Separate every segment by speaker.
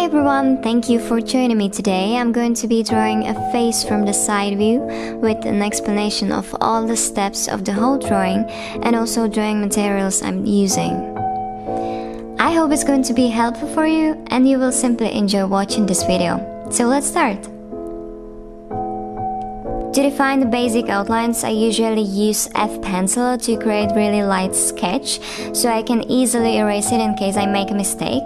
Speaker 1: Hi everyone, thank you for joining me today. I'm going to be drawing a face from the side view with an explanation of all the steps of the whole drawing and also drawing materials I'm using. I hope it's going to be helpful for you and you will simply enjoy watching this video. So let's start! To define the basic outlines, I usually use F pencil to create really light sketch so I can easily erase it in case I make a mistake.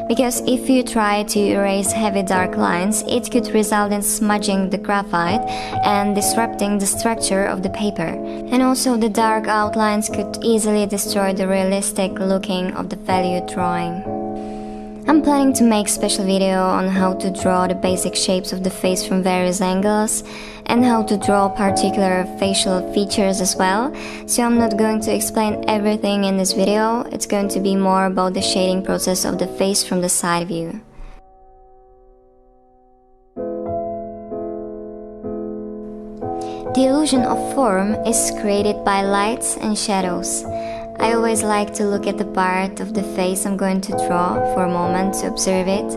Speaker 1: Because if you try to erase heavy dark lines, it could result in smudging the graphite and disrupting the structure of the paper. And also the dark outlines could easily destroy the realistic looking of the value drawing. I'm planning to make a special video on how to draw the basic shapes of the face from various angles and how to draw particular facial features as well. So I'm not going to explain everything in this video, it's going to be more about the shading process of the face from the side view. The illusion of form is created by lights and shadows. I always like to look at the part of the face I'm going to draw for a moment to observe it.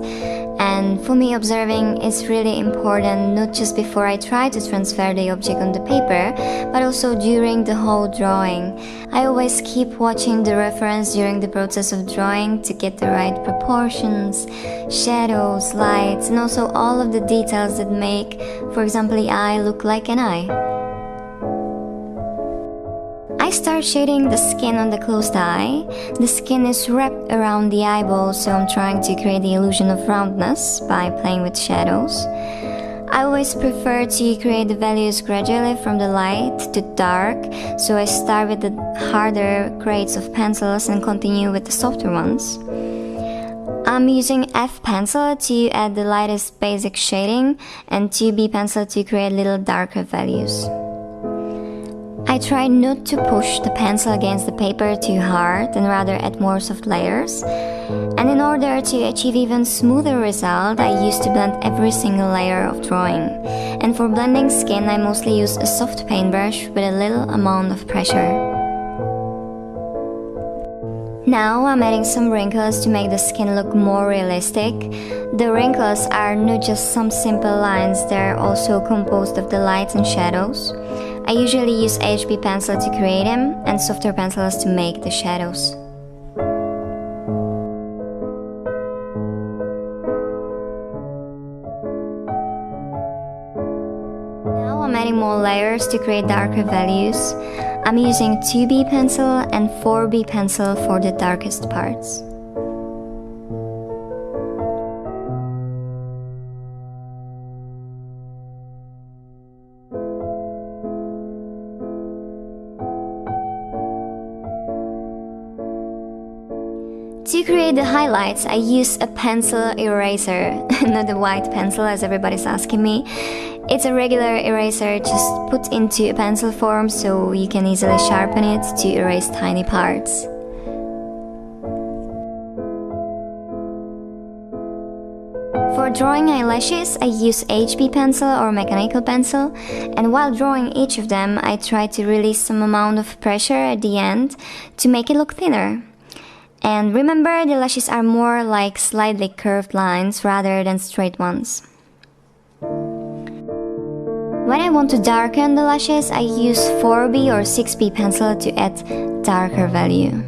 Speaker 1: And for me, observing is really important, not just before I try to transfer the object on the paper, but also during the whole drawing. I always keep watching the reference during the process of drawing to get the right proportions, shadows, lights, and also all of the details that make, for example, the eye look like an eye. I start shading the skin on the closed eye. The skin is wrapped around the eyeball, so I'm trying to create the illusion of roundness by playing with shadows. I always prefer to create the values gradually from the light to dark, so I start with the harder grades of pencils and continue with the softer ones. I'm using F pencil to add the lightest basic shading and 2B pencil to create little darker values. I try not to push the pencil against the paper too hard and rather add more soft layers. And in order to achieve even smoother result, I used to blend every single layer of drawing. And for blending skin, I mostly use a soft paintbrush with a little amount of pressure. Now I'm adding some wrinkles to make the skin look more realistic. The wrinkles are not just some simple lines, they're also composed of the lights and shadows. I usually use HB pencil to create them and softer pencils to make the shadows. Now I'm adding more layers to create darker values. I'm using 2B pencil and 4B pencil for the darkest parts. To create the highlights, I use a pencil eraser, not a white pencil as everybody's asking me. It's a regular eraser just put into a pencil form so you can easily sharpen it to erase tiny parts. For drawing eyelashes, I use HB pencil or mechanical pencil, and while drawing each of them, I try to release some amount of pressure at the end to make it look thinner. And remember, the lashes are more like slightly curved lines rather than straight ones. When I want to darken the lashes, I use 4B or 6B pencil to add darker value.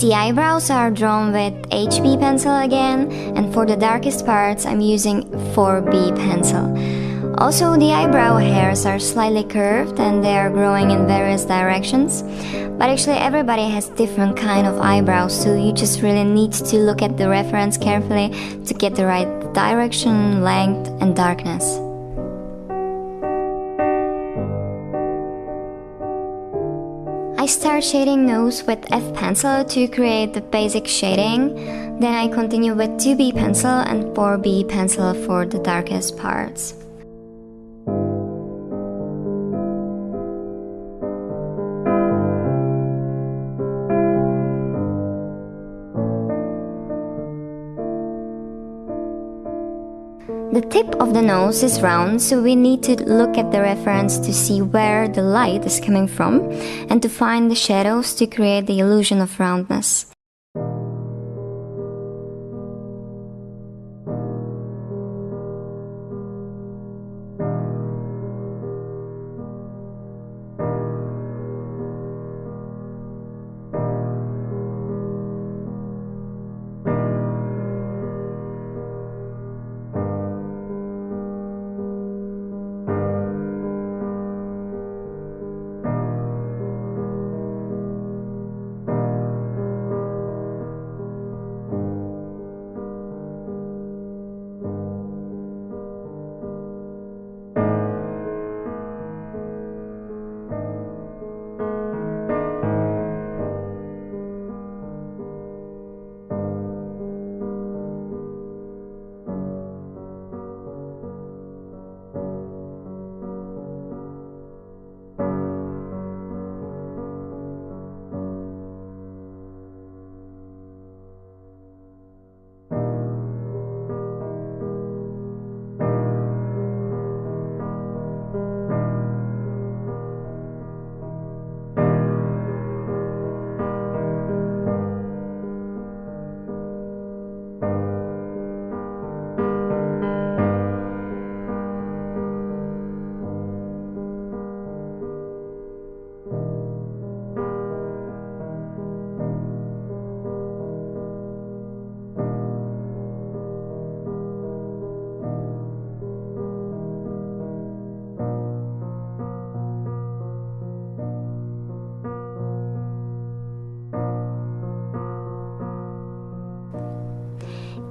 Speaker 1: The eyebrows are drawn with HB pencil again, and for the darkest parts I'm using 4B pencil. Also, the eyebrow hairs are slightly curved and they are growing in various directions. But actually everybody has different kind of eyebrows, so you just really need to look at the reference carefully to get the right direction, length and darkness. I start shading nose with F pencil to create the basic shading. Then I continue with 2B pencil and 4B pencil for the darkest parts. The tip of the nose is round, so we need to look at the reference to see where the light is coming from and to find the shadows to create the illusion of roundness.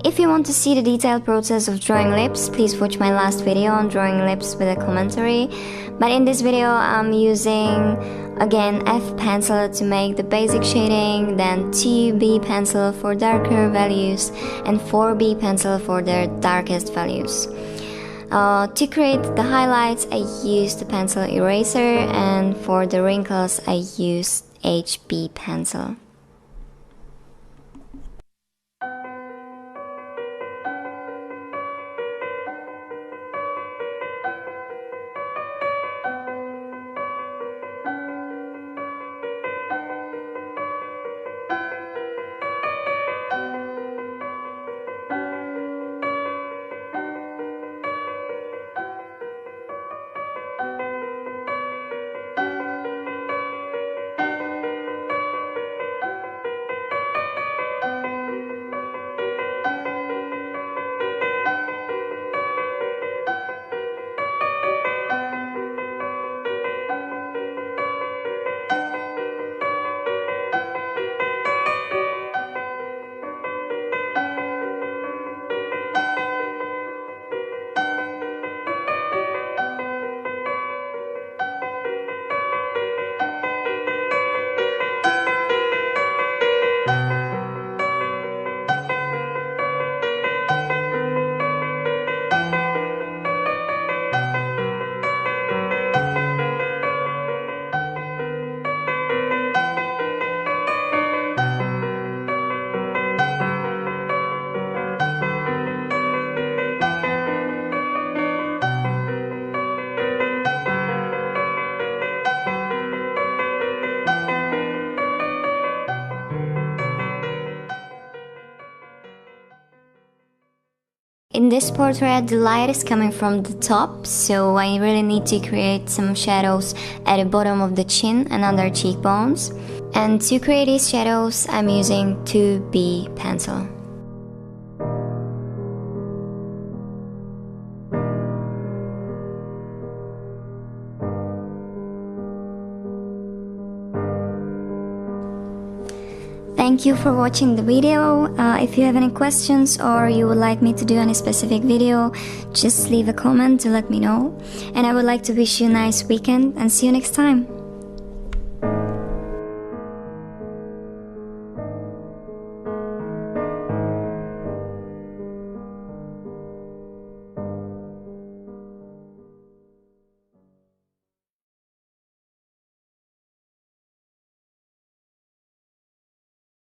Speaker 1: If you want to see the detailed process of drawing lips, please watch my last video on drawing lips with a commentary. But in this video I'm using again F pencil to make the basic shading, then 2B pencil for darker values and 4B pencil for their darkest values. To create the highlights I used the pencil eraser, and for the wrinkles I used HB pencil. In this portrait, the light is coming from the top, so I really need to create some shadows at the bottom of the chin and under cheekbones. And to create these shadows, I'm using 2B pencil. Thank you for watching the video. If you have any questions or you would like me to do any specific video, just leave a comment to let me know. And I would like to wish you a nice weekend and see you next time.